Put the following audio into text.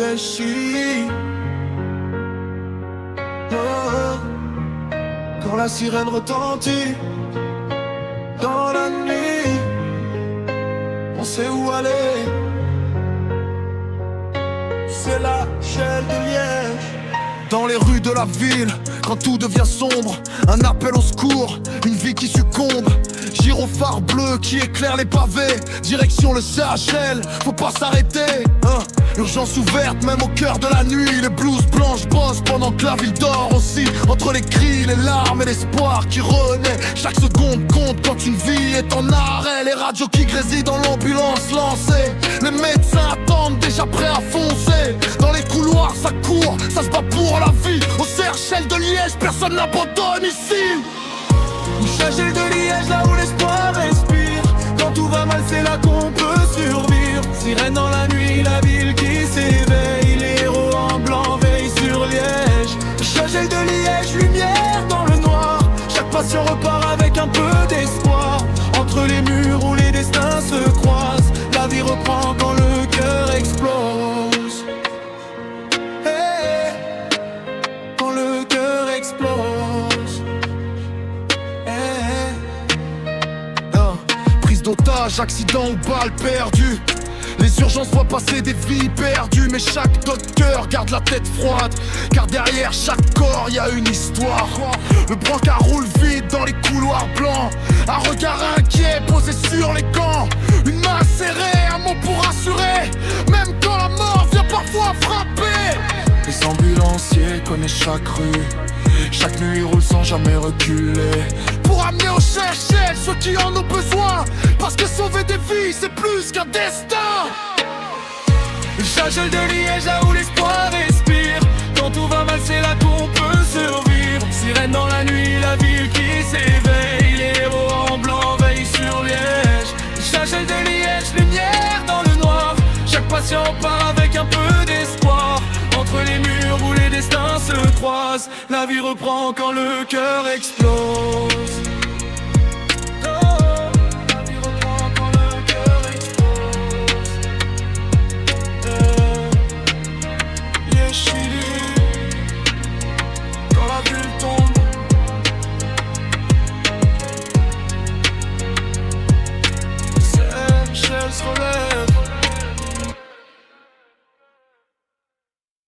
Liège. Oh, quand la sirène retentit dans la nuit, on sait où aller. C'est la Shell de Liège. Dans les rues de la ville, quand tout devient sombre, un appel au secours, une vie qui succombe. Gyrophare bleu qui éclaire les pavés, direction le CHL, faut pas s'arrêter, hein. Urgence ouverte même au cœur de la nuit. Les blouses blanches bossent pendant que la ville dort aussi. Entre les cris, les larmes et l'espoir qui renaît. Chaque seconde compte quand une vie est en arrêt. Les radios qui grésillent dans l'ambulance lancée. Les médecins attendent déjà prêts à foncer. Dans les couloirs ça court, ça se bat pour la vie. Au CHL de Liège, personne n'abandonne ici. CHL de Liège, là où l'espoir respire. Quand tout va mal, c'est là qu'on peut survivre. Sirène dans la nuit, la ville qui s'éveille. Les héros en blanc veillent sur Liège. CHL de Liège, lumière dans le noir. Chaque patient repart avec un peu d'espoir. Entre les murs où les destins se croisent, la vie reprend quand le cœur explose. Hey, quand le cœur explose. Prise d'otage, accident ou balle perdue. Les urgences voient passer des vies perdues. Mais chaque docteur garde la tête froide, car derrière chaque corps y a une histoire. Le brancard roule vite dans les couloirs blancs. Un regard inquiet posé sur les gants. Une main serrée, un mot pour rassurer. Même quand la mort vient parfois frapper. Les ambulanciers connaissent chaque rue. Chaque nuit ils roulent sans jamais reculer. Pour amener au CHL ceux qui en ont besoin. Parce que sauver des vies c'est plus qu'un destin. CHL de Liège, là où l'espoir respire. Quand tout va mal c'est là qu'on peut survivre. Sirène dans la nuit, la ville qui s'éveille. Les héros en blanc veillent sur Liège. CHL de Liège, lumière dans le noir. Chaque patient part avec un peu d'espoir. Entre les murs où les destins se croisent, la vie reprend quand le cœur explose.